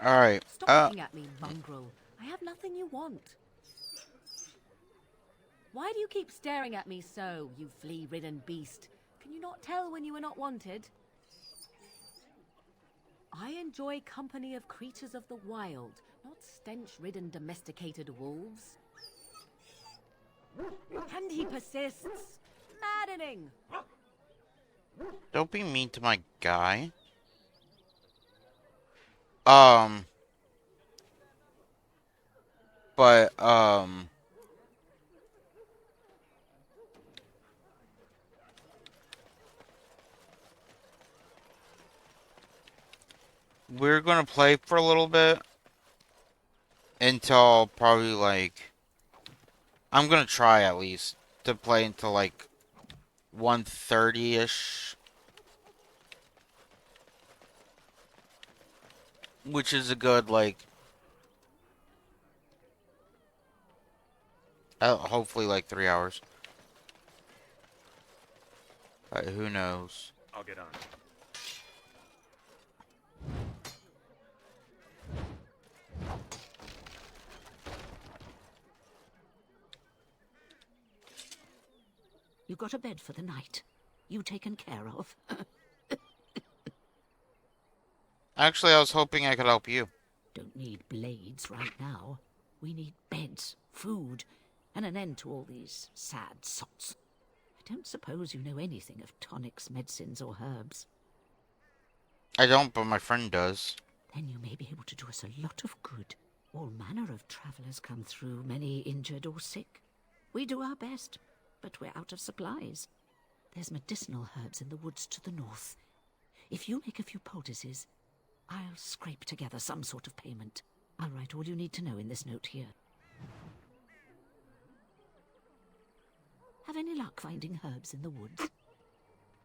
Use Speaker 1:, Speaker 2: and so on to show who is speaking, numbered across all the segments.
Speaker 1: Alright.
Speaker 2: Stop looking at me, mongrel. I have nothing you want. Why do you keep staring at me so, you flea-ridden beast? Can you not tell when you are not wanted? I enjoy company of creatures of the wild, not stench-ridden domesticated wolves. And he persists. Maddening!
Speaker 1: Don't be mean to my guy. Um, but we're gonna play for a little bit until probably like I'm gonna try at least to play until like 1:30ish, which is a good like hopefully like 3 hours. Who knows?
Speaker 3: I'll get on.
Speaker 4: You got a bed for the night? You taken care of?
Speaker 1: Actually, I was hoping I could help you.
Speaker 4: Don't need blades right now. We need beds, food, and an end to all these sad sots. I don't suppose you know anything of tonics, medicines, or herbs.
Speaker 1: I don't, but my friend does.
Speaker 4: Then you may be able to do us a lot of good. All manner of travellers come through, many injured or sick. We do our best, but we're out of supplies. There's medicinal herbs in the woods to the north. If you make a few poultices, I'll scrape together some sort of payment. I'll write all you need to know in this note here. Have any luck finding herbs in the woods?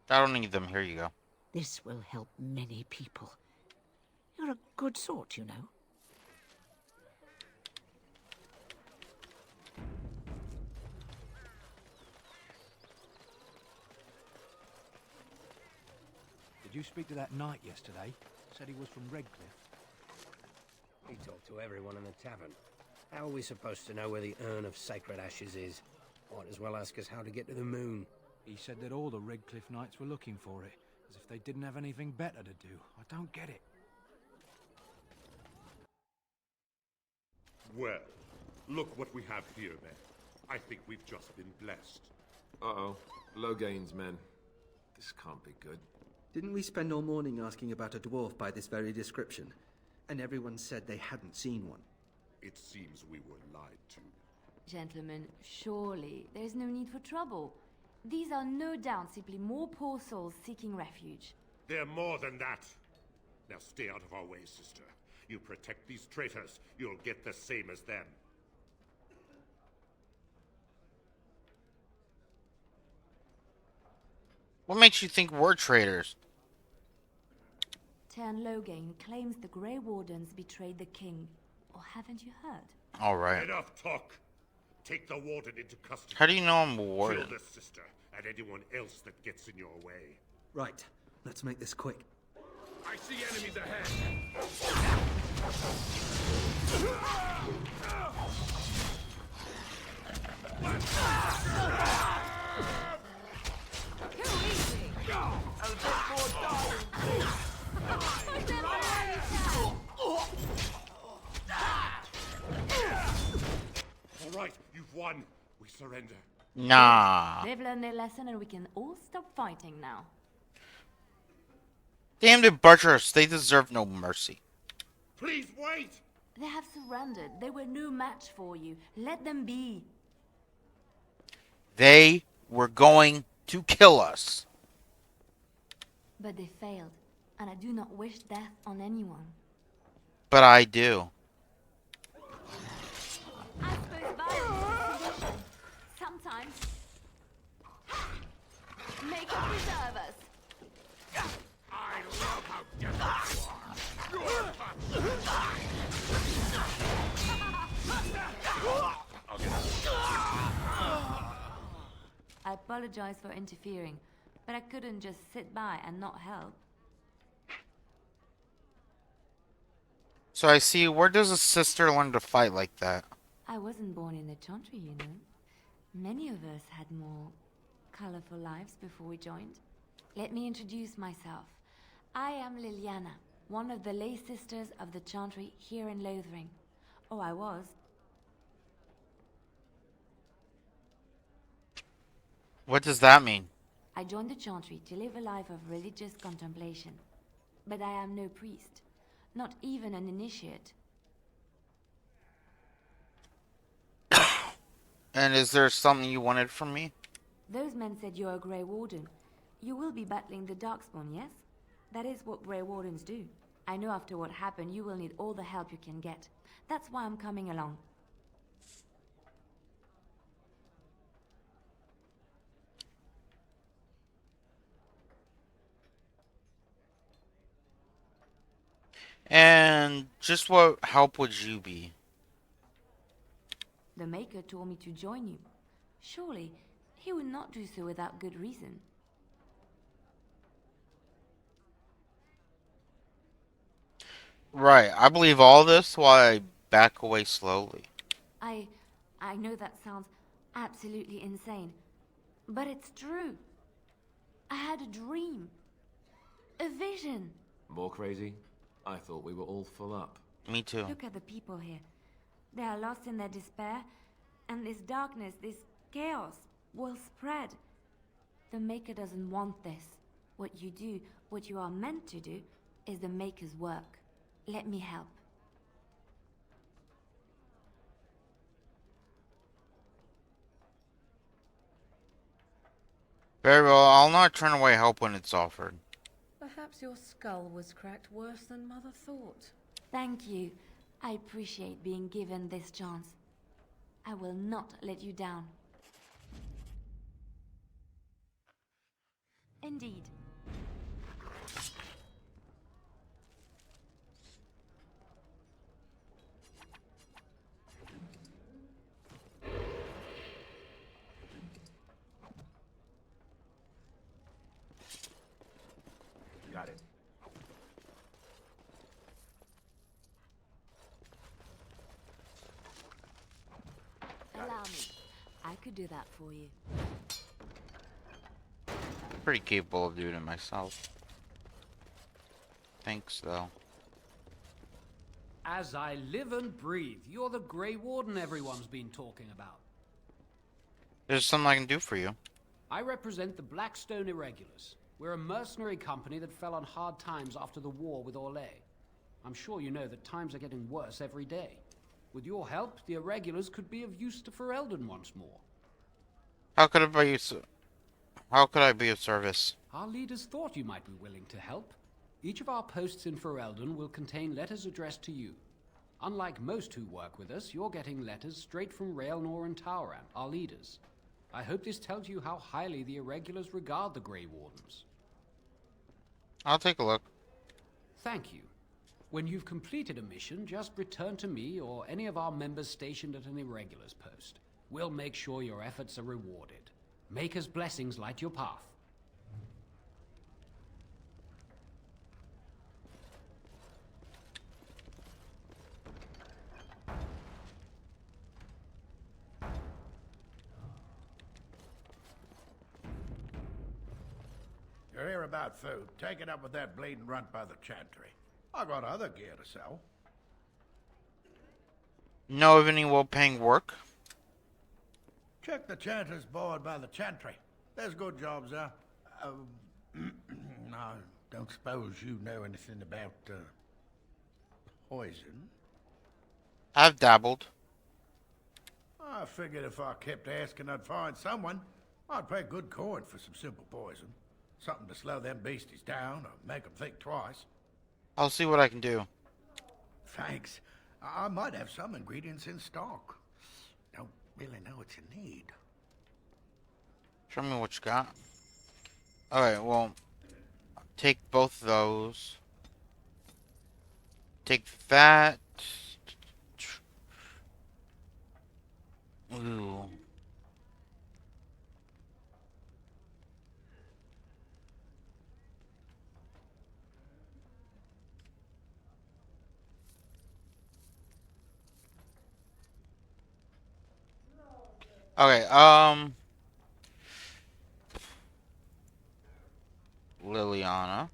Speaker 1: I don't need them. Here you go.
Speaker 4: This will help many people. You're a good sort, you know.
Speaker 5: Did you speak to that knight yesterday? Said he was from Redcliffe.
Speaker 6: He talked to everyone in the tavern. How are we supposed to know where the urn of sacred ashes is? Might as well ask us how to get to the moon.
Speaker 5: He said that all the Redcliffe knights were looking for it, as if they didn't have anything better to do. I don't get it.
Speaker 7: Well, look what we have here, then. I think we've just been blessed.
Speaker 8: Uh-oh. Loghain's men. This can't be good.
Speaker 9: Didn't we spend all morning asking about a dwarf by this very description? And everyone said they hadn't seen one.
Speaker 7: It seems we were lied to.
Speaker 10: Gentlemen, surely there's no need for trouble. These are no doubt simply more poor souls seeking refuge.
Speaker 7: They're more than that. Now stay out of our way, sister. You protect these traitors, you'll get the same as them.
Speaker 1: What makes you think we're traitors?
Speaker 10: Tern Loghain claims the Grey Wardens betrayed the king. Or haven't you heard?
Speaker 1: All right.
Speaker 7: Enough talk. Take the warden into custody.
Speaker 1: How do you know I'm a warden?
Speaker 7: Kill the sister and anyone else that gets in your way.
Speaker 9: Right. Let's make this quick.
Speaker 7: I see enemies ahead. All right, you've won. We surrender.
Speaker 1: Nah.
Speaker 10: They've learned their lesson and we can all stop fighting now.
Speaker 1: Damn the butchers. They deserve no mercy.
Speaker 7: Please wait.
Speaker 10: They have surrendered. They were no match for you. Let them be.
Speaker 1: They were going to kill us.
Speaker 10: But they failed, and I do not wish death on anyone.
Speaker 1: But I do.
Speaker 10: I suppose violence is solution. Sometimes. Make it preserve us.
Speaker 7: I love how desperate you are.
Speaker 3: I'll get on.
Speaker 10: I apologize for interfering, but I couldn't just sit by and not help.
Speaker 1: So I see, where does a sister learn to fight like that?
Speaker 10: I wasn't born in the Chantry, you know. Many of us had more colorful lives before we joined. Let me introduce myself. I am Liliana, one of the lay sisters of the Chantry here in Lothering. Oh, I was.
Speaker 1: What does that mean?
Speaker 10: I joined the Chantry to live a life of religious contemplation. But I am no priest, not even an initiate.
Speaker 1: And is there something you wanted from me?
Speaker 10: Those men said you're a Grey Warden. You will be battling the Darkspawn, yes? That is what Grey Wardens do. I know after what happened, you will need all the help you can get. That's why I'm coming along.
Speaker 1: And just what help would you be?
Speaker 10: The Maker told me to join you. Surely, he would not do so without good reason.
Speaker 1: Right, I believe all this while I back away slowly.
Speaker 10: I know that sounds absolutely insane, but it's true. I had a dream. A vision.
Speaker 8: More crazy? I thought we were all full up.
Speaker 1: Me too.
Speaker 10: Look at the people here. They are lost in their despair, and this darkness, this chaos, will spread. The Maker doesn't want this. What you do, what you are meant to do, is the Maker's work. Let me help.
Speaker 1: Very well, I'll not turn away help when it's offered.
Speaker 2: Perhaps your skull was cracked worse than Mother thought.
Speaker 10: Thank you. I appreciate being given this chance. I will not let you down. Indeed.
Speaker 3: Got it.
Speaker 10: Allow me. I could do that for you.
Speaker 1: Pretty capable of doing it myself. Thanks, though.
Speaker 11: As I live and breathe, you're the Grey Warden everyone's been talking about.
Speaker 1: There's something I can do for you.
Speaker 11: I represent the Blackstone Irregulars. We're a mercenary company that fell on hard times after the war with Orlais. I'm sure you know that times are getting worse every day. With your help, the Irregulars could be of use to Ferelden once more.
Speaker 1: How could I be of service?
Speaker 11: Our leaders thought you might be willing to help. Each of our posts in Ferelden will contain letters addressed to you. Unlike most who work with us, you're getting letters straight from Raelnor and Tauran, our leaders. I hope this tells you how highly the Irregulars regard the Grey Wardens.
Speaker 1: I'll take a look.
Speaker 11: Thank you. When you've completed a mission, just return to me or any of our members stationed at an Irregulars post. We'll make sure your efforts are rewarded. Maker's blessings light your path.
Speaker 12: You're here about food. Take it up with that bleeding runt by the chantry. I got other gear to sell.
Speaker 1: Know of any well-paying work?
Speaker 12: Check the chanter's board by the chantry. There's good jobs there. I don't suppose you know anything about, poison?
Speaker 1: I've dabbled.
Speaker 12: I figured if I kept asking, I'd find someone. I'd pay good coin for some simple poison. Something to slow them beasties down or make them think twice.
Speaker 1: I'll see what I can do.
Speaker 12: Thanks. I might have some ingredients in stock. Don't really know what you need.
Speaker 1: Show me what you got. Alright, well, take both of those. Take that. Ooh. Okay, Liliana.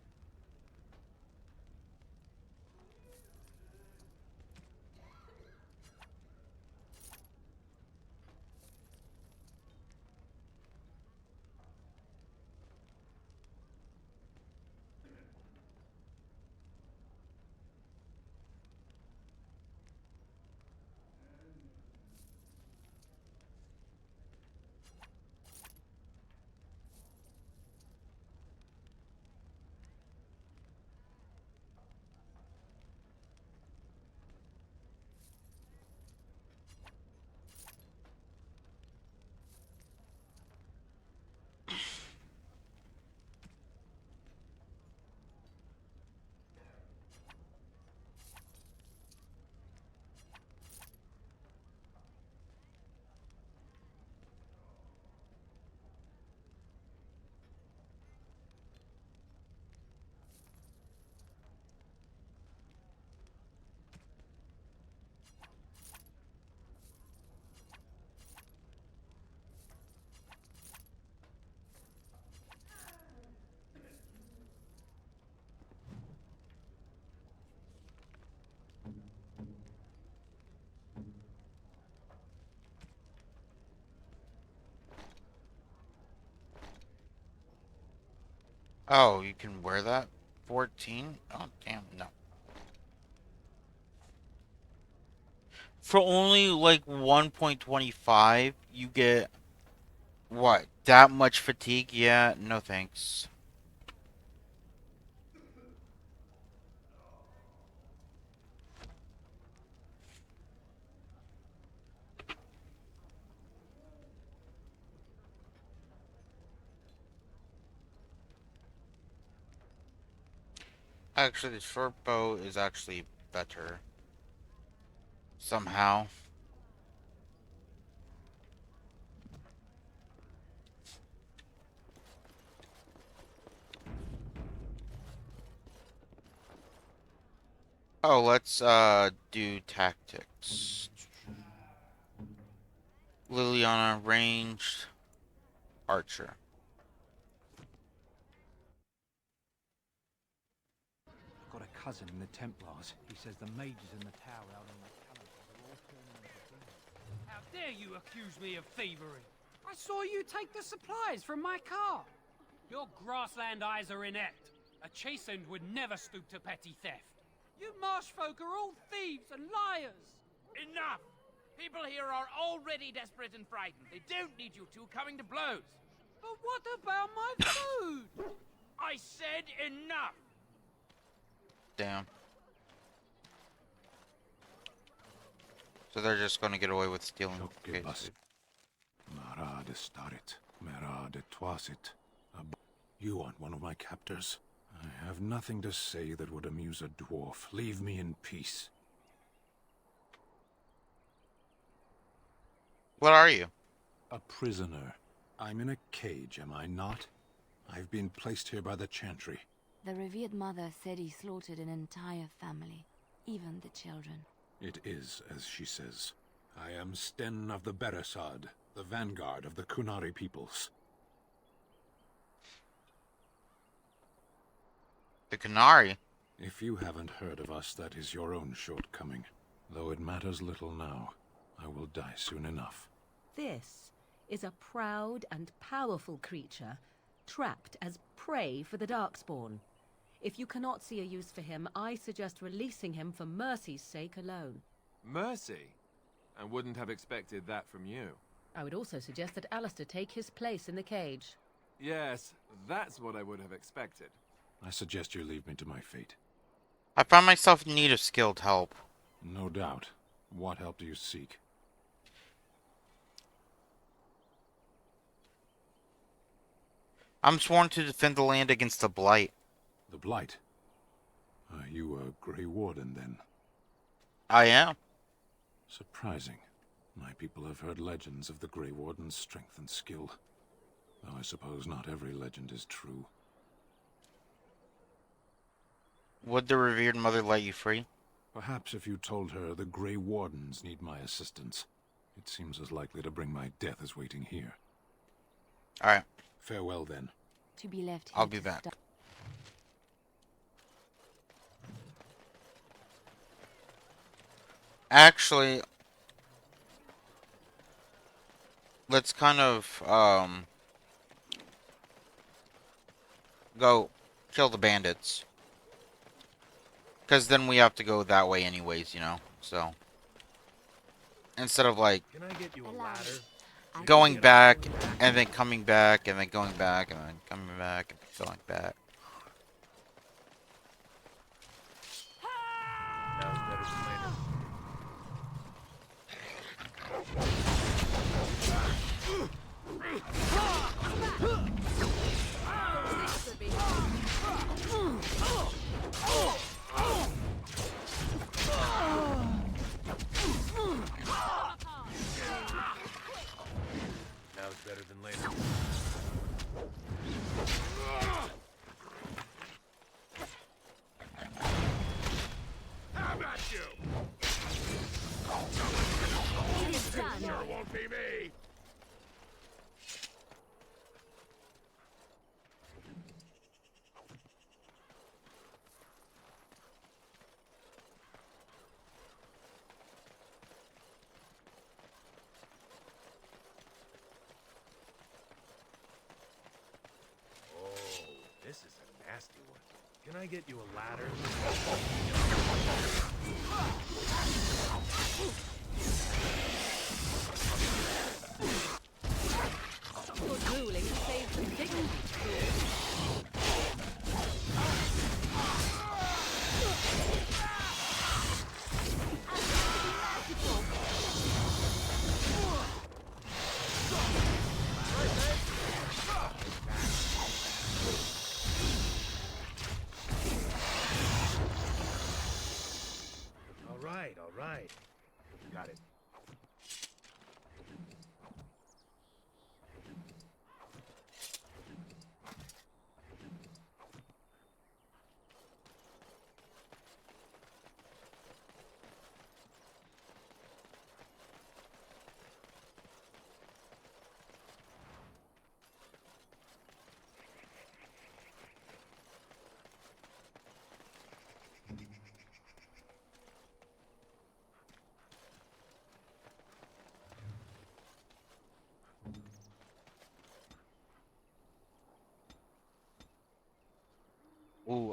Speaker 1: Oh, you can wear that? 14? Oh, damn, no. For only like 1.25, you get what? That much fatigue? Yeah, no thanks. Actually, the short bow is actually better. Somehow. Oh, let's do tactics. Liliana, ranged archer.
Speaker 5: I've got a cousin in the Templars. He says the mages in the tower out on the calendar are all turning into demons.
Speaker 11: How dare you accuse me of thievery? I saw you take the supplies from my car. Your grassland eyes are inept. A chastened would never stoop to petty theft. You marsh folk are all thieves and liars.
Speaker 13: Enough! People here are already desperate and frightened. They don't need you two coming to blows.
Speaker 11: But what about my food?
Speaker 13: I said enough!
Speaker 1: Damn. So they're just gonna get away with stealing goods.
Speaker 14: You aren't one of my captors. I have nothing to say that would amuse a dwarf. Leave me in peace.
Speaker 1: What are you?
Speaker 14: A prisoner. I'm in a cage, am I not? I've been placed here by the Chantry.
Speaker 10: The revered mother said he slaughtered an entire family, even the children.
Speaker 14: It is as she says. I am Sten of the Beresad, the vanguard of the Kunari peoples.
Speaker 1: The Kunari?
Speaker 14: If you haven't heard of us, that is your own shortcoming. Though it matters little now. I will die soon enough.
Speaker 2: This is a proud and powerful creature, trapped as prey for the Darkspawn. If you cannot see a use for him, I suggest releasing him for mercy's sake alone.
Speaker 8: Mercy? I wouldn't have expected that from you.
Speaker 2: I would also suggest that Alistair take his place in the cage.
Speaker 8: Yes, that's what I would have expected.
Speaker 14: I suggest you leave me to my fate.
Speaker 1: I find myself in need of skilled help.
Speaker 14: No doubt. What help do you seek?
Speaker 1: I'm sworn to defend the land against the Blight.
Speaker 14: The Blight? Are you a Grey Warden, then?
Speaker 1: I am.
Speaker 14: Surprising. My people have heard legends of the Grey Warden's strength and skill. Though I suppose not every legend is true.
Speaker 1: Would the revered mother let you free?
Speaker 14: Perhaps if you told her the Grey Wardens need my assistance. It seems as likely to bring my death as waiting here.
Speaker 1: Alright.
Speaker 14: Farewell, then.
Speaker 10: To be left here
Speaker 1: I'll be
Speaker 10: to
Speaker 1: back.
Speaker 10: stop.
Speaker 1: Actually, let's kind of, go kill the bandits. Because then we have to go that way anyways, you know, so. Instead of, like,
Speaker 3: Can I get you a ladder?
Speaker 1: going back, and then coming back, and then going back, and then coming back, and going back.
Speaker 3: Now's better than later. Now's better than later. How about you? Sure won't be me. Oh, this is a nasty one. Can I get you a ladder?
Speaker 2: Good ruling saves the dignity.
Speaker 3: All right. Got it.
Speaker 1: Ooh,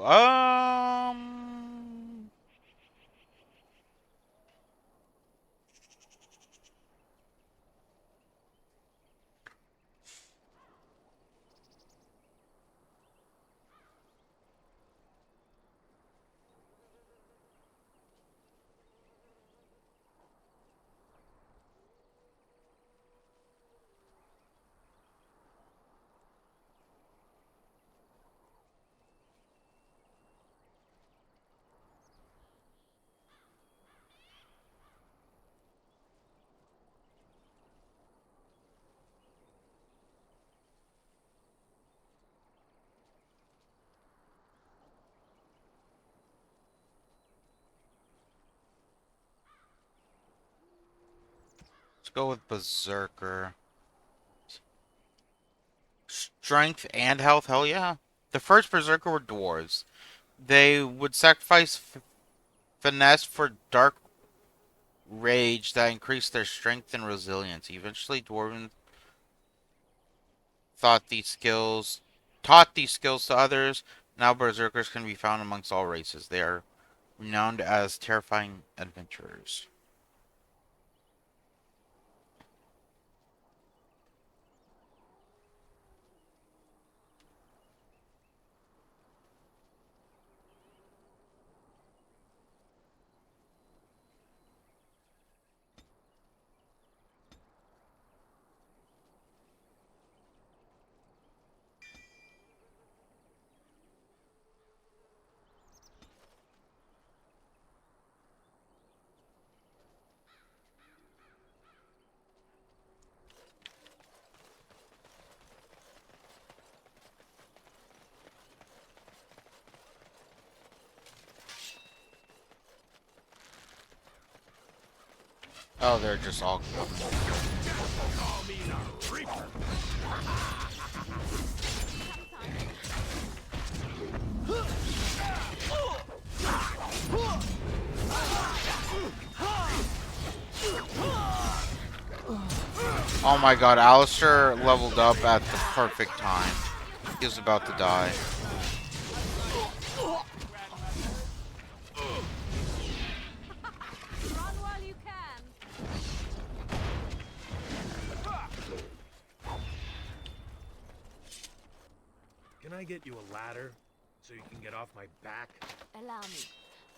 Speaker 1: let's go with Berserker. Strength and health, hell yeah. The first Berserker were dwarves. They would sacrifice finesse for dark rage that increased their strength and resilience. Eventually, Dwarven taught these skills to others. Now, Berserkers can be found amongst all races. They are renowned as terrifying adventurers. Oh, they're just all.
Speaker 3: Call me the Reaper.
Speaker 1: Oh my god, Alistair leveled up at the perfect time. He was about to die.
Speaker 10: Run while you can.
Speaker 3: Can I get you a ladder so you can get off my back?
Speaker 10: Allow me.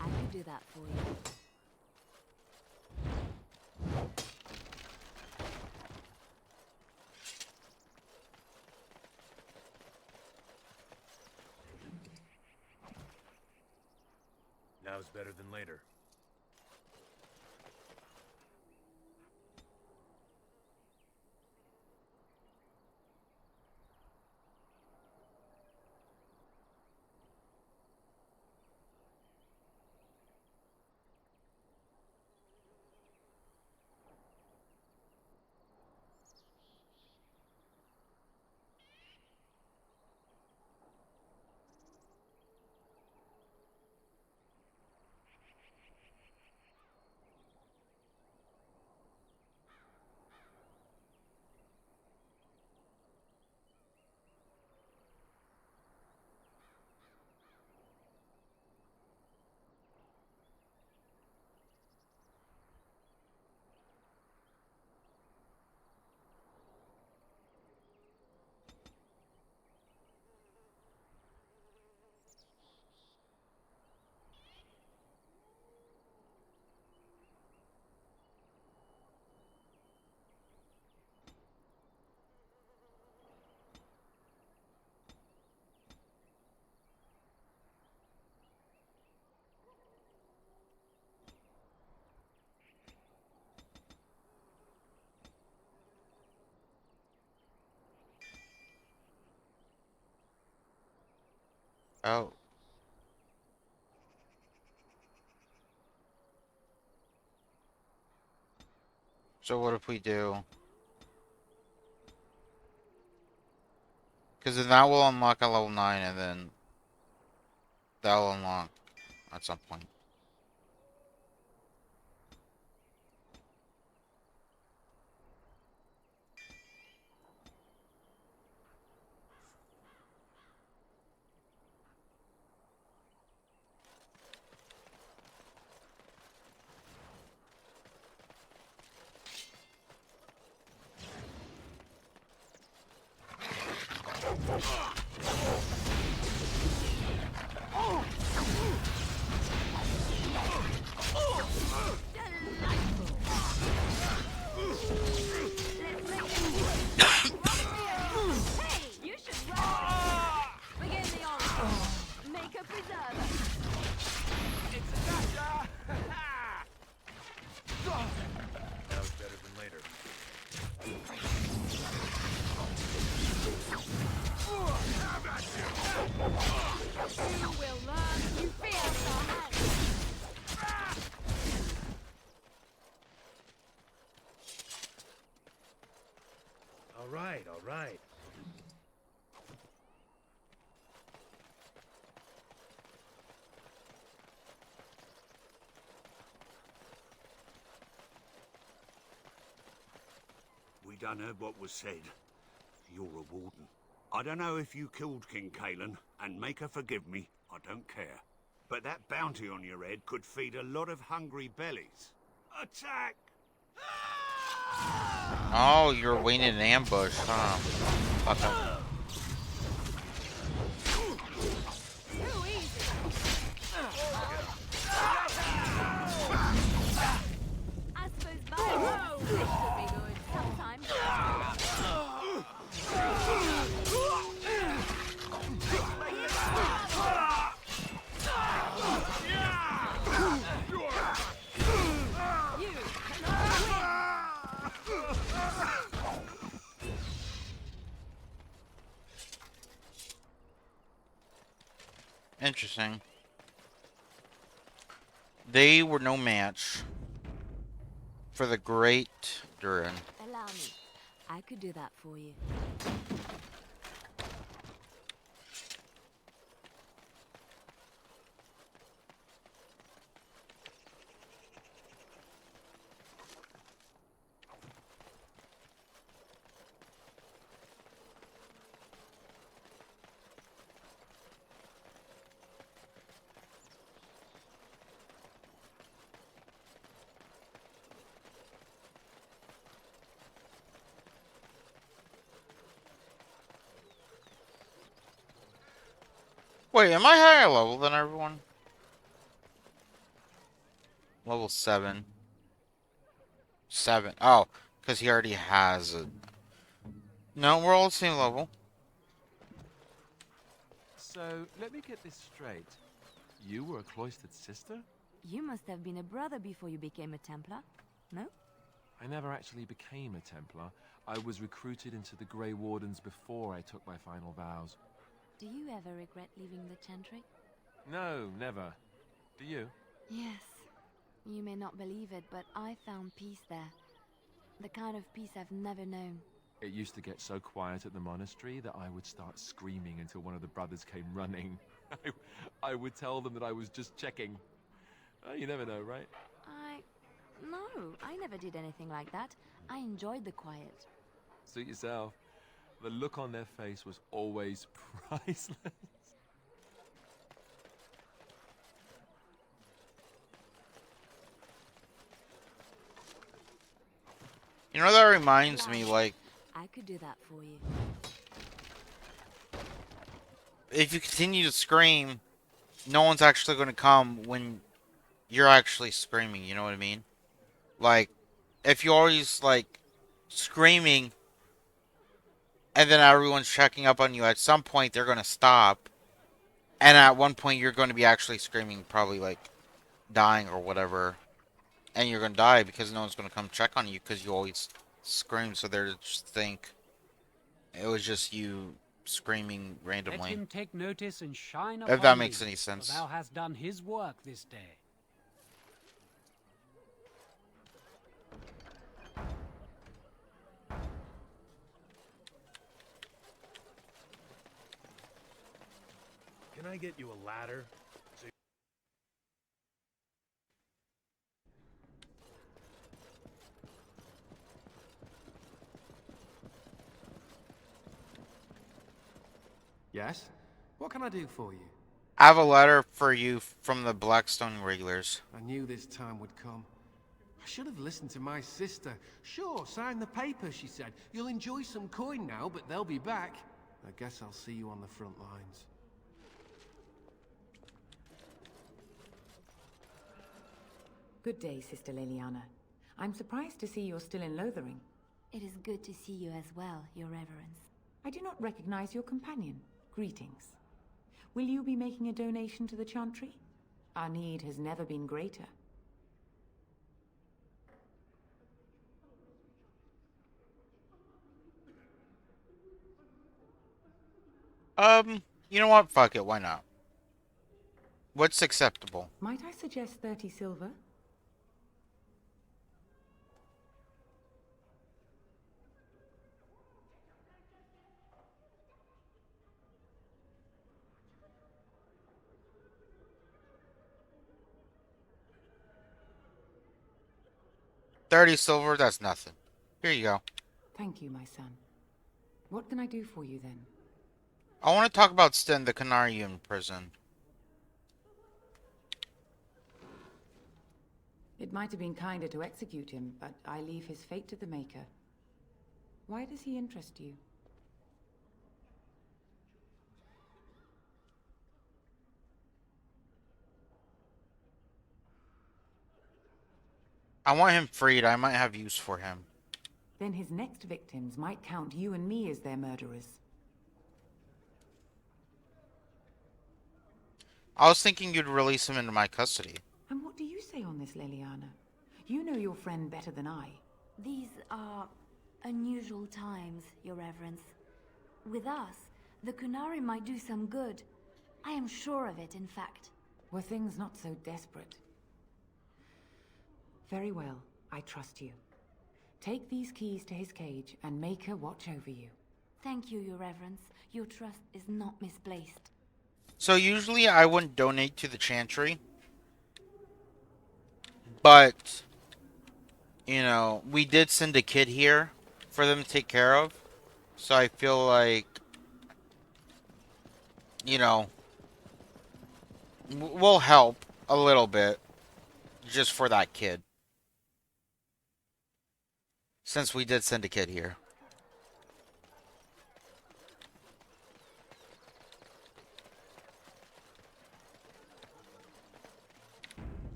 Speaker 10: I can do that for you.
Speaker 3: Now's better than later.
Speaker 1: Oh. So what if we do? Because then that will unlock at level 9, and then that'll unlock at some point.
Speaker 3: Now's better than later.
Speaker 10: You will learn. You feel so
Speaker 3: All right, all right.
Speaker 15: We done heard what was said. You're a warden. I don't know if you killed King Kalen, and make her forgive me, I don't care. But that bounty on your head could feed a lot of hungry bellies. Attack!
Speaker 1: Oh, you're waiting in ambush, huh? Okay.
Speaker 10: I suppose violence could be good sometimes.
Speaker 1: Interesting. They were no match for the Great Durin.
Speaker 10: Allow me. I could do that for you.
Speaker 1: Wait, am I higher level than everyone? Level 7. 7. Oh, because he already has a... No, we're all the same level.
Speaker 5: So, let me get this straight. You were a cloistered sister?
Speaker 10: You must have been a brother before you became a Templar, no?
Speaker 5: I never actually became a Templar. I was recruited into the Grey Wardens before I took my final vows.
Speaker 10: Do you ever regret leaving the Chantry?
Speaker 5: No, never. Do you?
Speaker 10: Yes. You may not believe it, but I found peace there. The kind of peace I've never known.
Speaker 5: It used to get so quiet at the monastery that I would start screaming until one of the brothers came running. I would tell them that I was just checking. Oh, you never know, right?
Speaker 10: No, I never did anything like that. I enjoyed the quiet.
Speaker 5: Suit yourself. The look on their face was always priceless.
Speaker 1: You know, that reminds me, like...
Speaker 10: I could do that for you.
Speaker 1: If you continue to scream, no one's actually going to come when you're actually screaming, you know what I mean? Like, if you're always, like, screaming, and then everyone's checking up on you, at some point they're going to stop. And at one point you're going to be actually screaming, probably, like, dying or whatever. And you're going to die because no one's going to come check on you because you always scream, so they're just think it was just you screaming randomly.
Speaker 11: Let him take notice and shine
Speaker 1: If
Speaker 11: upon
Speaker 1: that makes
Speaker 11: thee,
Speaker 1: any sense.
Speaker 11: for thou hast done his work this day.
Speaker 3: Can I get you a ladder?
Speaker 16: Yes? What can I do for you?
Speaker 1: I have a letter for you from the Blackstone Regulars.
Speaker 16: I knew this time would come. I should have listened to my sister. Sure, sign the paper, she said. You'll enjoy some coin now, but they'll be back. I guess I'll see you on the front lines.
Speaker 17: Good day, Sister Leliana. I'm surprised to see you're still in Lothering.
Speaker 10: It is good to see you as well, Your Reverence.
Speaker 17: I do not recognize your companion. Greetings. Will you be making a donation to the Chantry? Our need has never been greater.
Speaker 1: You know what? Fuck it, why not? What's acceptable?
Speaker 17: Might I suggest 30 silver?
Speaker 1: $30 silver, that's nothing. Here you go.
Speaker 17: Thank you, my son. What can I do for you then?
Speaker 1: I want to talk about Sten the Canary in prison.
Speaker 17: It might have been kinder to execute him, but I leave his fate to the Maker. Why does he interest you?
Speaker 1: I want him freed. I might have use for him.
Speaker 17: Then his next victims might count you and me as their murderers.
Speaker 1: I was thinking you'd release him into my custody.
Speaker 17: And what do you say on this, Leliana? You know your friend better than I.
Speaker 10: These are unusual times, Your Reverence. With us, the Kunari might do some good. I am sure of it, in fact.
Speaker 17: Were things not so desperate? Very well. I trust you. Take these keys to his cage and make her watch over you.
Speaker 10: Thank you, Your Reverence. Your trust is not misplaced.
Speaker 1: So usually I wouldn't donate to the Chantry. But, you know, we did send a kid here for them to take care of. So I feel like, you know, we'll help a little bit just for that kid. Since we did send a kid here.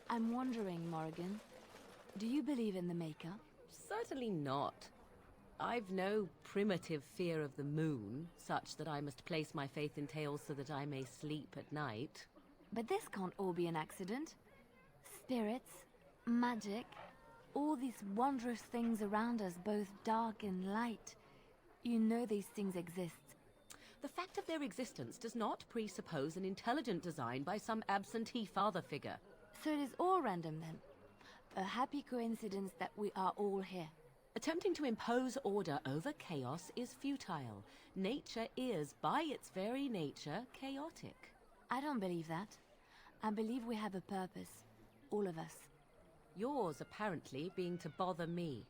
Speaker 10: I'm wondering, Morrigan, do you believe in the Maker?
Speaker 2: Certainly not. I've no primitive fear of the moon, such that I must place my faith in tales so that I may sleep at night.
Speaker 10: But this can't all be an accident. Spirits, magic, all these wondrous things around us, both dark and light. You know these things exist.
Speaker 2: The fact of their existence does not presuppose an intelligent design by some absentee father figure.
Speaker 10: So it is all random then. A happy coincidence that we are all here.
Speaker 2: Attempting to impose order over chaos is futile. Nature is, by its very nature, chaotic.
Speaker 10: I don't believe that. I believe we have a purpose. All of us.
Speaker 2: Yours, apparently, being to bother me.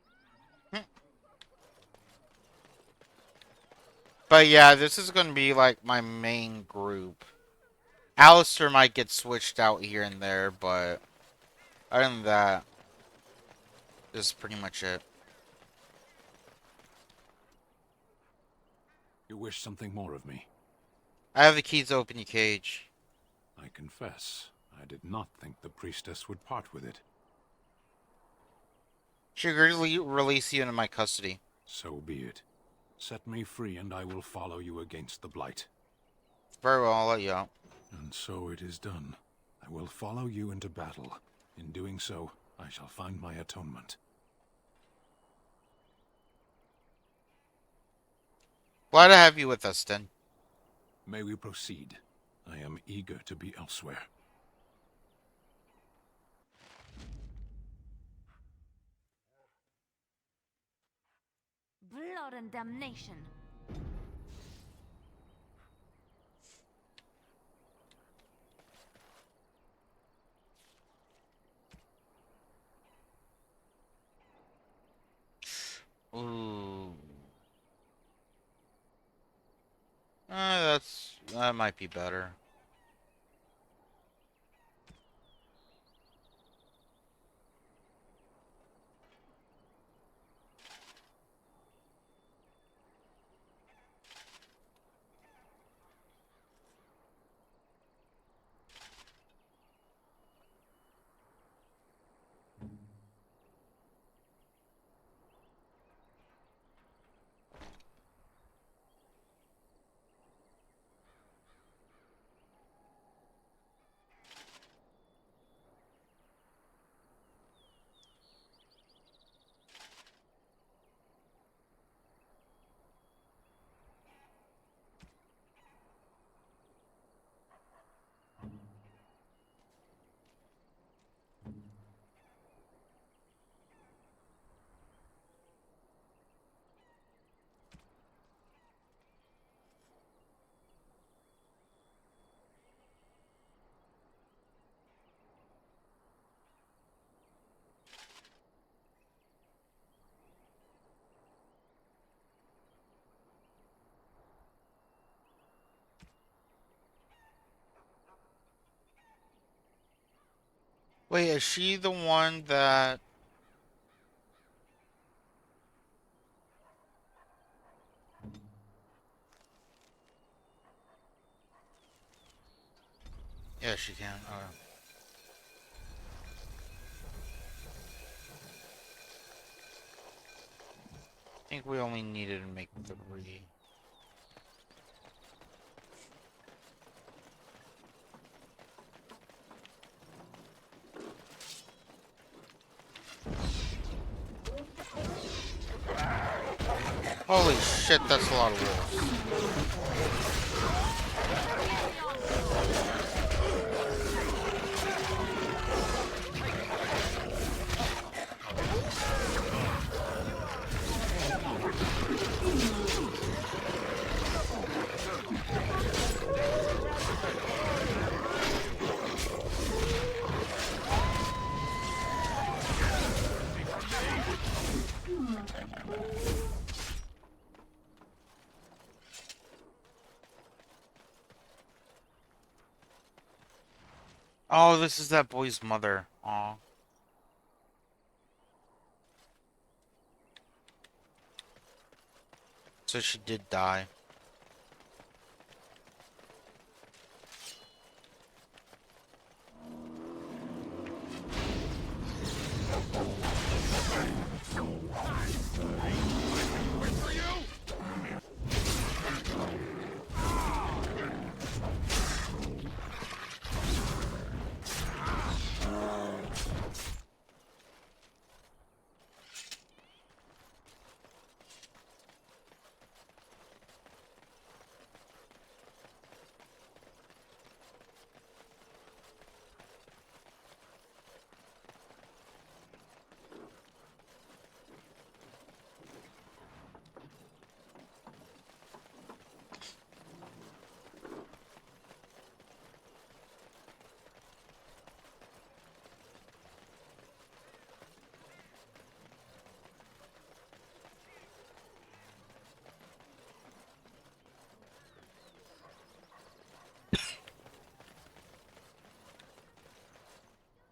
Speaker 1: But yeah, this is going to be like my main group. Alistair might get switched out here and there, but other than that, this is pretty much it.
Speaker 14: You wish something more of me?
Speaker 1: I have the keys to open your cage.
Speaker 14: I confess, I did not think the priestess would part with it.
Speaker 1: She agreed to release you into my custody.
Speaker 14: So be it. Set me free and I will follow you against the Blight.
Speaker 1: Very well, I'll let you out.
Speaker 14: And so it is done. I will follow you into battle. In doing so, I shall find my atonement.
Speaker 1: Glad to have you with us, then.
Speaker 14: May we proceed? I am eager to be elsewhere.
Speaker 10: Blood and damnation.
Speaker 1: Ooh. That might be better. Wait, is she the one that... Yeah, she can. I think we only needed to make 3. Holy shit, that's a lot of wolves. Oh, this is that boy's mother. Aw. So she did die.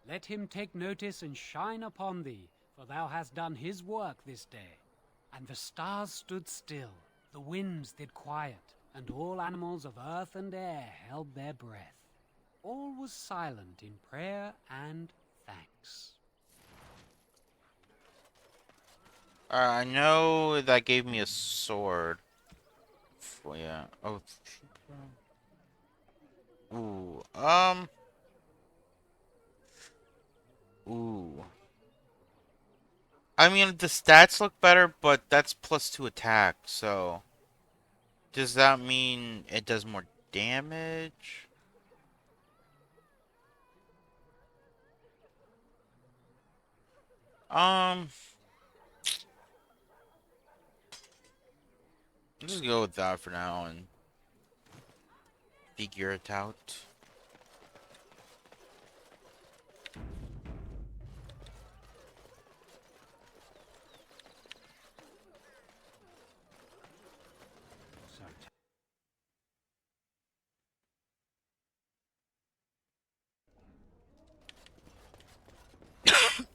Speaker 18: Let him take notice and shine upon thee, for thou hast done his work this day. And the stars stood still, the winds did quiet, and all animals of earth and air held their breath. All was silent in prayer and thanks.
Speaker 1: I know that gave me a sword. Oh, yeah. Oh. Ooh. Ooh. I mean, the stats look better, but that's +2 attack, so... Does that mean it does more damage? Let's just go with that for now and figure it out.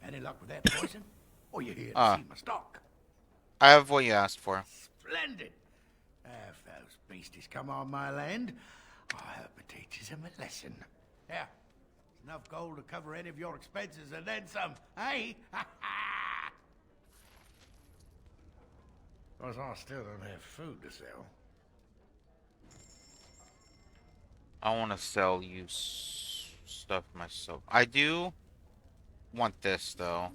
Speaker 12: Any luck with that poison? Or you here to
Speaker 1: Ah.
Speaker 12: see my stock?
Speaker 1: I have what you asked for.
Speaker 12: Splendid! If those beasties come on my land, I hope it teaches them a lesson. Yeah, enough gold to cover any of your expenses and then some, eh? Because I still don't have food to sell.
Speaker 1: I want to sell you stuff myself. I do want this, though.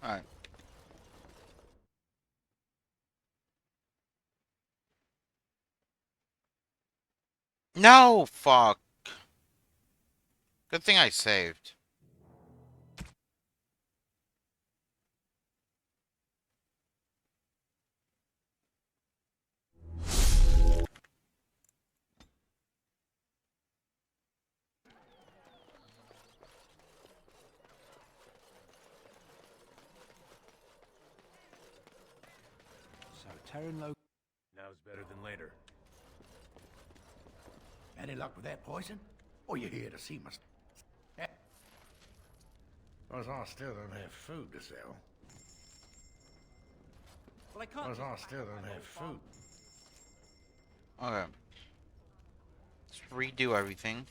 Speaker 1: Alright. No! Fuck. Good thing I saved.
Speaker 3: So, Terran Lo... Now's better than later.
Speaker 12: Any luck with that poison? Or you here to see my... Because I still don't have food to sell.
Speaker 13: Well, I can't.
Speaker 12: Because I still don't have food.
Speaker 1: Okay. Let's redo everything.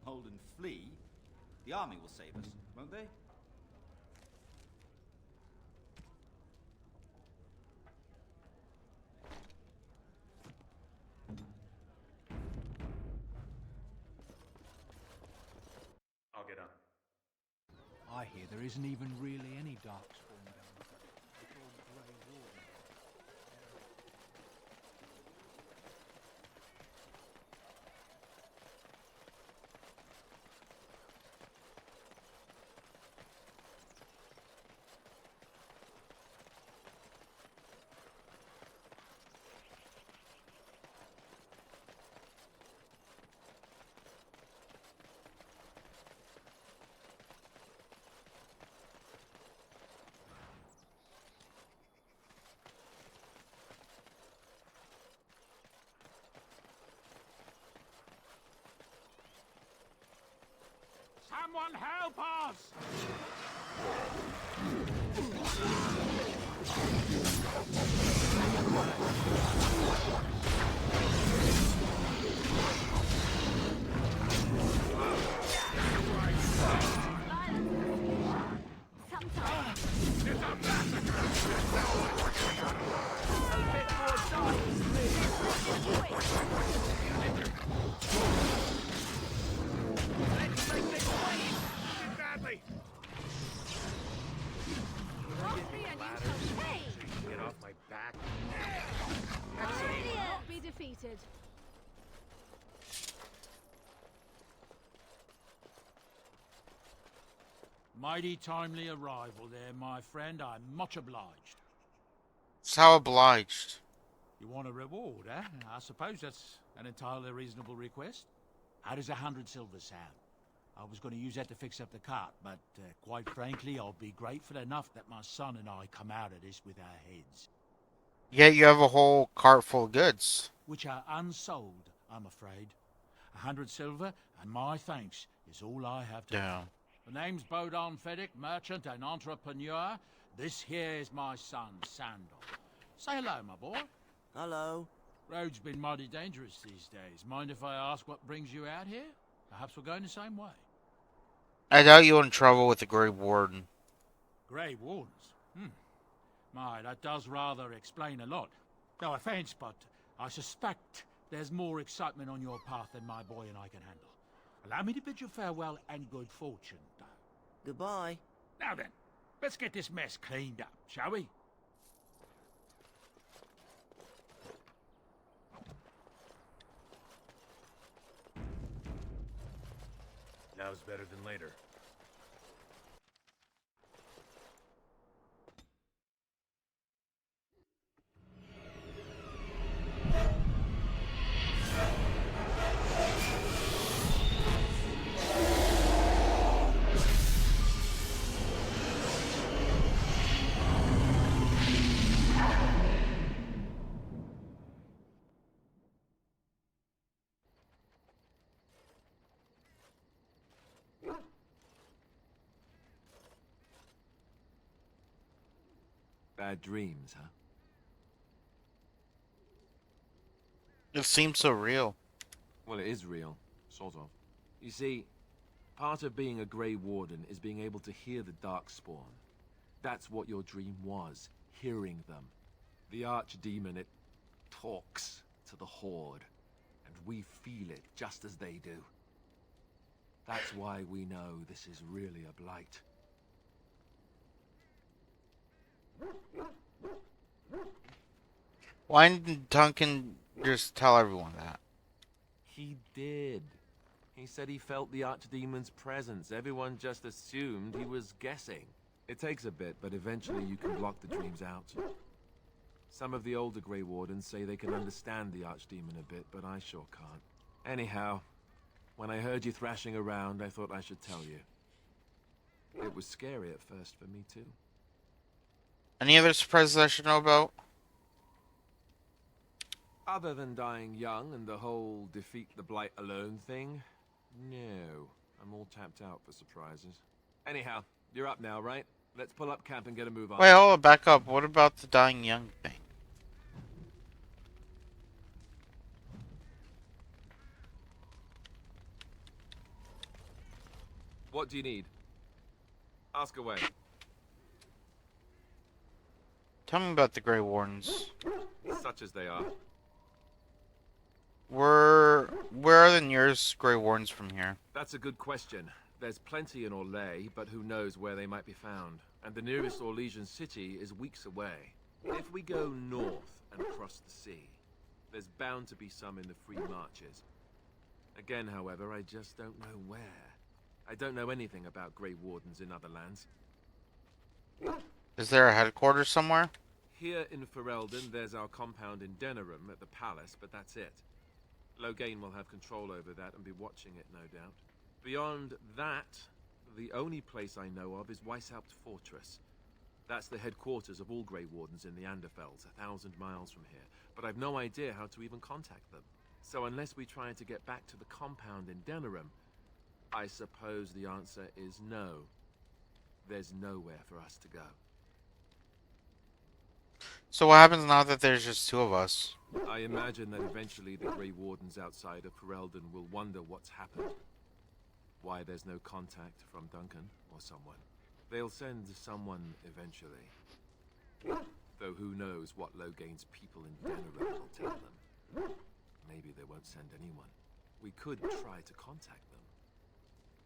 Speaker 19: Hold and flee, the army will save us, won't they?
Speaker 3: I'll get on.
Speaker 13: I hear there isn't even really any darkspawn down there. It's all Grey Warden. Someone help us!
Speaker 3: Get off my back.
Speaker 2: Not be defeated.
Speaker 13: Mighty timely arrival there, my friend. I'm much obliged.
Speaker 1: So obliged.
Speaker 13: You want a reward, eh? I suppose that's an entirely reasonable request. How does 100 silver sound? I was going to use that to fix up the cart, but quite frankly, I'll be grateful enough that my son and I come out of this with our heads.
Speaker 1: Yet you have a whole cart full of goods.
Speaker 13: Which are unsold, I'm afraid. 100 silver, and my thanks is all I have to offer. The name's Bodon Fedek, merchant and entrepreneur. This here is my son, Sandor. Say hello, my boy.
Speaker 20: Hello.
Speaker 13: Road's been mighty dangerous these days. Mind if I ask what brings you out here? Perhaps we're going the same way.
Speaker 1: I doubt you're in trouble with the Grey Warden.
Speaker 13: Grey Wardens? My, that does rather explain a lot. No offence, but I suspect there's more excitement on your path than my boy and I can handle. Allow me to bid you farewell and good fortune, though.
Speaker 20: Goodbye.
Speaker 13: Now then, let's get this mess cleaned up, shall we?
Speaker 3: Now's better than later.
Speaker 5: Bad dreams, huh?
Speaker 1: It seems so real.
Speaker 5: Well, it is real, sort of. You see, part of being a Grey Warden is being able to hear the Darkspawn. That's what your dream was, hearing them. The Archdemon, it talks to the Horde, and we feel it just as they do. That's why we know this is really a blight.
Speaker 1: Why didn't Duncan just tell everyone that?
Speaker 5: He did. He said he felt the Archdemon's presence. Everyone just assumed he was guessing. It takes a bit, but eventually you can block the dreams out. Some of the older Grey Wardens say they can understand the Archdemon a bit, but I sure can't. Anyhow, when I heard you thrashing around, I thought I should tell you. It was scary at first for me, too.
Speaker 1: Any other surprises I should know about?
Speaker 5: Other than dying young and the whole defeat the Blight alone thing, no. I'm all tapped out for surprises. Anyhow, you're up now, right? Let's pull up camp and get a move on.
Speaker 1: Wait, hold on, back up. What about the dying young thing?
Speaker 5: What do you need? Ask away.
Speaker 1: Tell me about the Grey Wardens.
Speaker 5: Such as they are.
Speaker 1: Where are the nearest Grey Wardens from here?
Speaker 5: That's a good question. There's plenty in Orlais, but who knows where they might be found. And the nearest Orlesian city is weeks away. If we go north and across the sea, there's bound to be some in the Free Marches. Again, however, I just don't know where. I don't know anything about Grey Wardens in other lands.
Speaker 1: Is there a headquarters somewhere?
Speaker 5: Here in Ferelden, there's our compound in Denerim at the palace, but that's it. Loghain will have control over that and be watching it, no doubt. Beyond that, the only place I know of is Weishaupt Fortress. That's the headquarters of all Grey Wardens in the Anderfells, 1,000 miles from here. But I've no idea how to even contact them. So unless we try to get back to the compound in Denerim, I suppose the answer is no. There's nowhere for us to go.
Speaker 1: So what happens now that there's just two of us?
Speaker 5: I imagine that eventually the Grey Wardens outside of Ferelden will wonder what's happened. Why there's no contact from Duncan or someone. They'll send someone eventually. Though who knows what Loghain's people in Denerim will tell them. Maybe they won't send anyone. We could try to contact them.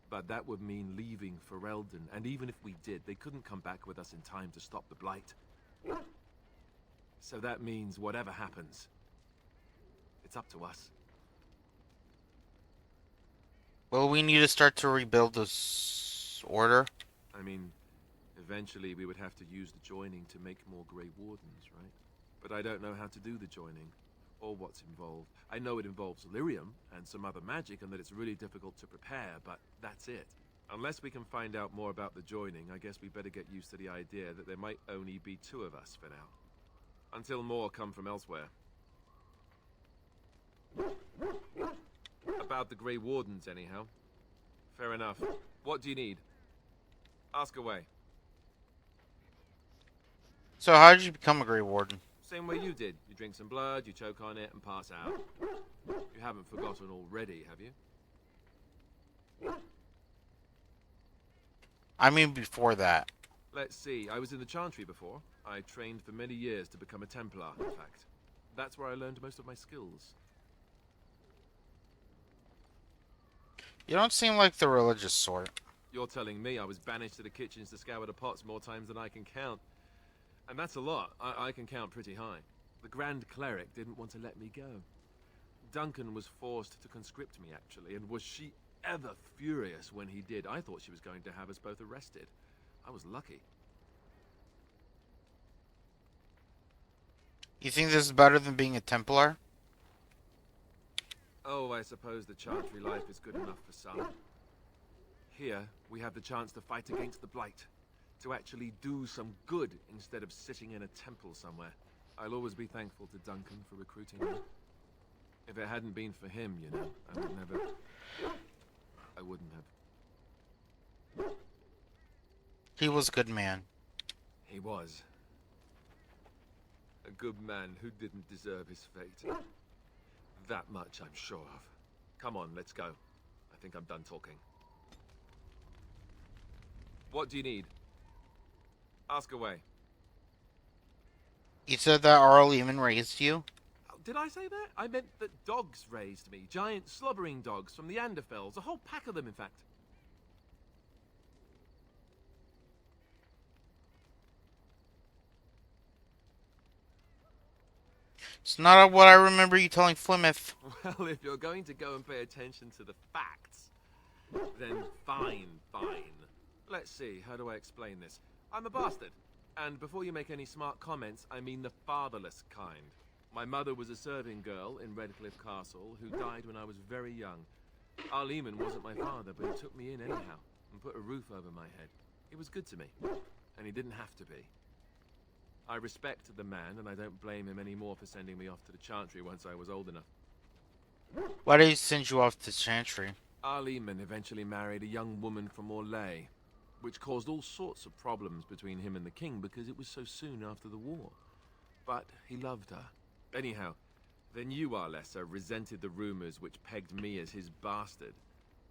Speaker 5: But that would mean leaving Ferelden, and even if we did, they couldn't come back with us in time to stop the Blight. So that means whatever happens, it's up to us.
Speaker 1: Well, we need to start to rebuild this order.
Speaker 5: I mean, eventually we would have to use the joining to make more Grey Wardens, right? But I don't know how to do the joining, or what's involved. I know it involves lyrium and some other magic, and that it's really difficult to prepare, but that's it. Unless we can find out more about the joining, I guess we better get used to the idea that there might only be two of us for now. Until more come from elsewhere. About the Grey Wardens, anyhow. Fair enough. What do you need? Ask away.
Speaker 1: So how did you become a Grey Warden?
Speaker 5: Same way you did. You drink some blood, you choke on it, and pass out. You haven't forgotten already, have you?
Speaker 1: I mean before that.
Speaker 5: Let's see. I was in the Chantry before. I trained for many years to become a Templar, in fact. That's where I learned most of my skills.
Speaker 1: You don't seem like the religious sort.
Speaker 5: You're telling me I was banished to the kitchens to scour the pots more times than I can count. And that's a lot. I can count pretty high. The Grand Cleric didn't want to let me go. Duncan was forced to conscript me, actually, and was she ever furious when he did. I thought she was going to have us both arrested. I was lucky.
Speaker 1: You think this is better than being a Templar?
Speaker 5: Oh, I suppose the Chantry life is good enough for some. Here, we have the chance to fight against the Blight. To actually do some good instead of sitting in a temple somewhere. I'll always be thankful to Duncan for recruiting me. If it hadn't been for him, you know, I wouldn't have.
Speaker 1: He was a good man.
Speaker 5: He was. A good man who didn't deserve his fate. That much I'm sure of. Come on, let's go. I think I'm done talking. What do you need? Ask away.
Speaker 1: You said that Arl Eamon raised you?
Speaker 5: Did I say that? I meant that dogs raised me. Giant slobbering dogs from the Anderfells. A whole pack of them, in fact.
Speaker 1: It's not what I remember you telling Plymouth.
Speaker 5: Well, if you're going to go and pay attention to the facts, then fine. Let's see, how do I explain this? I'm a bastard. And before you make any smart comments, I mean the fatherless kind. My mother was a serving girl in Redcliffe Castle who died when I was very young. Arl Eamon wasn't my father, but he took me in anyhow and put a roof over my head. He was good to me, and he didn't have to be. I respect the man, and I don't blame him anymore for sending me off to the Chantry once I was old enough.
Speaker 1: Why did he send you off to Chantry?
Speaker 5: Arl Eamon eventually married a young woman from Orlais, which caused all sorts of problems between him and the king because it was so soon after the war. But he loved her. Anyhow, then you, Arlessa, resented the rumors which pegged me as his bastard.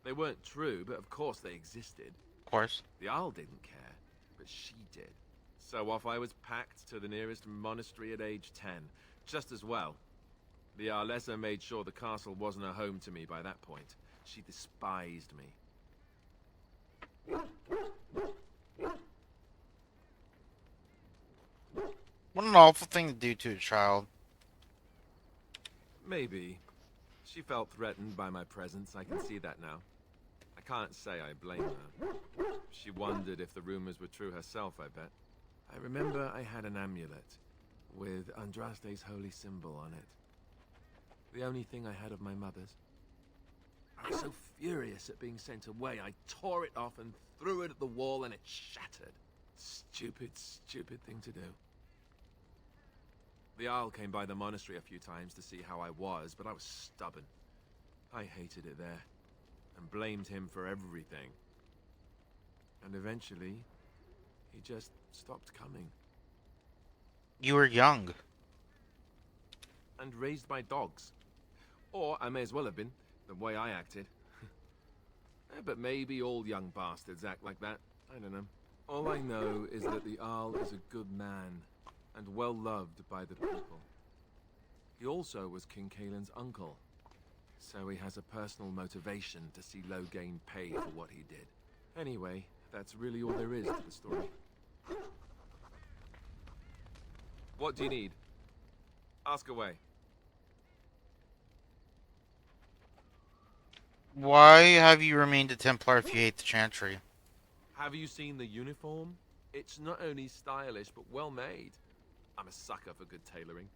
Speaker 5: They weren't true, but of course they existed.
Speaker 1: Of course.
Speaker 5: The Arl didn't care, but she did. So off I was packed to the nearest monastery at age 10. Just as well. The Arlessa made sure the castle wasn't a home to me by that point. She despised me.
Speaker 1: What an awful thing to do to a child.
Speaker 5: Maybe. She felt threatened by my presence, I can see that now. I can't say I blame her. She wondered if the rumors were true herself, I bet. I remember I had an amulet with Andraste's holy symbol on it. The only thing I had of my mother's. I was so furious at being sent away, I tore it off and threw it at the wall and it shattered. Stupid thing to do. The Arl came by the monastery a few times to see how I was, but I was stubborn. I hated it there, and blamed him for everything. And eventually, he just stopped coming.
Speaker 1: You were young.
Speaker 5: And raised by dogs. Or I may as well have been, the way I acted. But maybe all young bastards act like that. I don't know. All I know is that the Arl is a good man, and well loved by the people. He also was King Caelan's uncle, so he has a personal motivation to see Loghain pay for what he did. Anyway, that's really all there is to the story. What do you need? Ask away.
Speaker 1: Why have you remained a Templar if you hate the Chantry?
Speaker 5: Have you seen the uniform? It's not only stylish, but well made. I'm a sucker for good tailoring.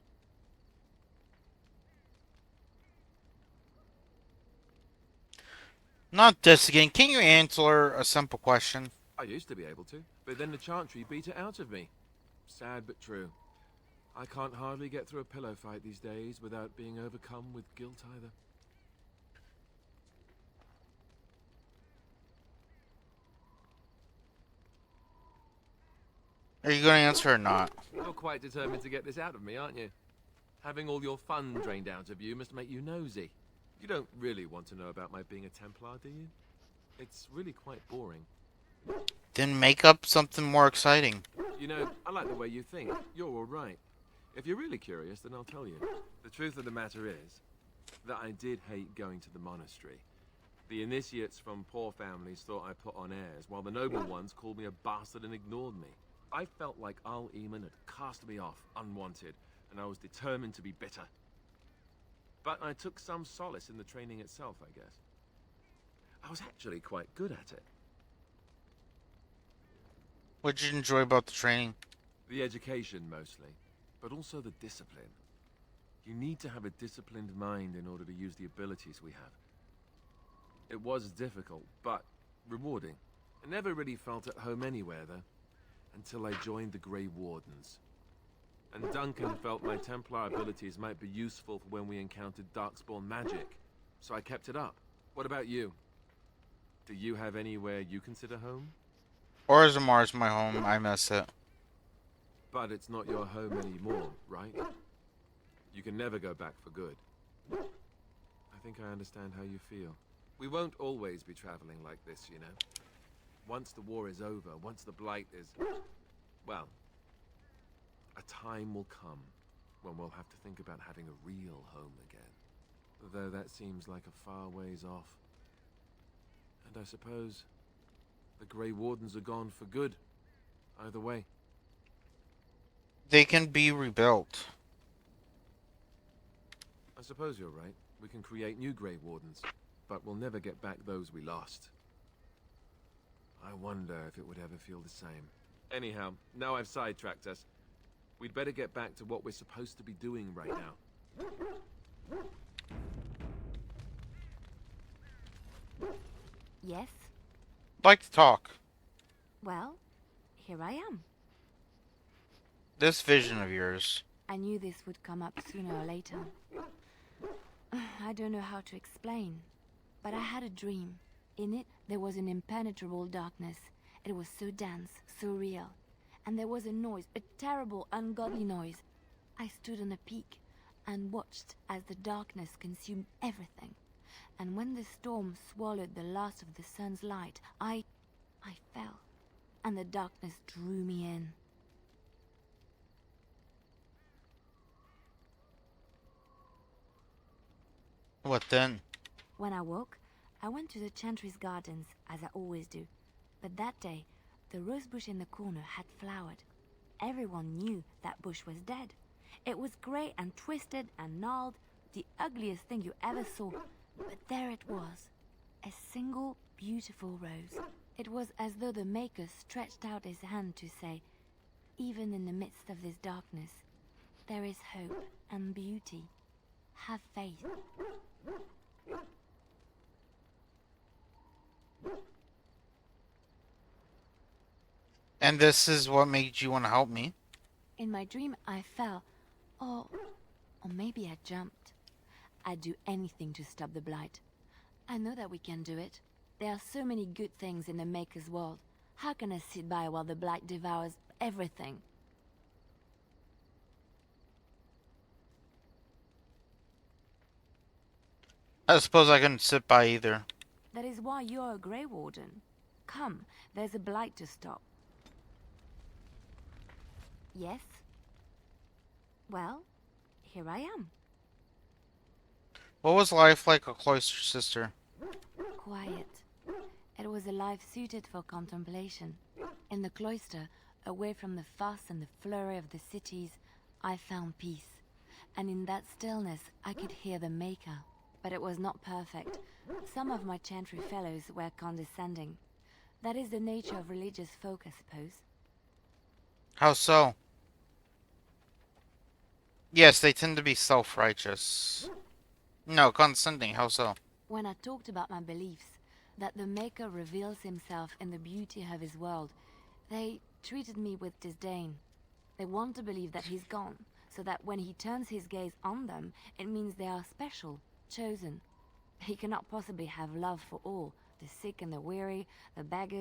Speaker 1: Not this again. Can you answer a simple question?
Speaker 5: I used to be able to, but then the Chantry beat it out of me. Sad but true. I can't hardly get through a pillow fight these days without being overcome with guilt either.
Speaker 1: Are you going to answer or not?
Speaker 5: You're quite determined to get this out of me, aren't you? Having all your fun drained out of you must make you nosy. You don't really want to know about my being a Templar, do you? It's really quite boring.
Speaker 1: Then make up something more exciting.
Speaker 5: You know, I like the way you think. You're all right. If you're really curious, then I'll tell you. The truth of the matter is that I did hate going to the monastery. The initiates from poor families thought I put on airs, while the noble ones called me a bastard and ignored me. I felt like Arl Eamon had cast me off, unwanted, and I was determined to be bitter. But I took some solace in the training itself, I guess. I was actually quite good at it.
Speaker 1: What did you enjoy about the training?
Speaker 5: The education, mostly, but also the discipline. You need to have a disciplined mind in order to use the abilities we have. It was difficult, but rewarding. I never really felt at home anywhere, though, until I joined the Grey Wardens. And Duncan felt my Templar abilities might be useful for when we encountered Darkspawn magic, so I kept it up. What about you? Do you have anywhere you consider home?
Speaker 1: Orzammar is my home. I miss it.
Speaker 5: But it's not your home anymore, right? You can never go back for good. I think I understand how you feel. We won't always be traveling like this, you know. Once the war is over, once the Blight is... well, a time will come when we'll have to think about having a real home again. Though that seems like a far ways off. And I suppose the Grey Wardens are gone for good. Either way.
Speaker 1: They can be rebuilt.
Speaker 5: I suppose you're right. We can create new Grey Wardens, but we'll never get back those we lost. I wonder if it would ever feel the same. Anyhow, now I've sidetracked us. We'd better get back to what we're supposed to be doing right now.
Speaker 10: Yes?
Speaker 1: Like to talk.
Speaker 10: Well, here I am.
Speaker 1: This vision of yours.
Speaker 10: I knew this would come up sooner or later. I don't know how to explain, but I had a dream. In it, there was an impenetrable darkness. It was so dense, so real. And there was a noise, a terrible, ungodly noise. I stood on a peak and watched as the darkness consumed everything. And when the storm swallowed the last of the sun's light, I fell, and the darkness drew me in.
Speaker 1: What then?
Speaker 10: When I woke, I went to the Chantry's gardens, as I always do. But that day, the rose bush in the corner had flowered. Everyone knew that bush was dead. It was grey and twisted and gnarled, the ugliest thing you ever saw. But there it was, a single beautiful rose. It was as though the Maker stretched out his hand to say, even in the midst of this darkness, there is hope and beauty. Have faith.
Speaker 1: And this is what made you want to help me?
Speaker 10: In my dream, I fell. Or maybe I jumped. I'd do anything to stop the Blight. I know that we can do it. There are so many good things in the Maker's world. How can I sit by while the Blight devours everything?
Speaker 1: I suppose I couldn't sit by either.
Speaker 10: That is why you're a Grey Warden. Come, there's a Blight to stop. Yes? Well, here I am.
Speaker 1: What was life like a cloister sister?
Speaker 10: Quiet. It was a life suited for contemplation. In the cloister, away from the fuss and the flurry of the cities, I found peace. And in that stillness, I could hear the Maker. But it was not perfect. Some of my Chantry fellows were condescending. That is the nature of religious folk, I suppose.
Speaker 1: How so? Yes, they tend to be self-righteous. No, condescending. How so?
Speaker 10: When I talked about my beliefs, that the Maker reveals himself in the beauty of his world, they treated me with disdain. They want to believe that he's gone, so that when he turns his gaze on them, it means they are special, chosen. He cannot possibly have love for all, the sick and the weary, the beggars,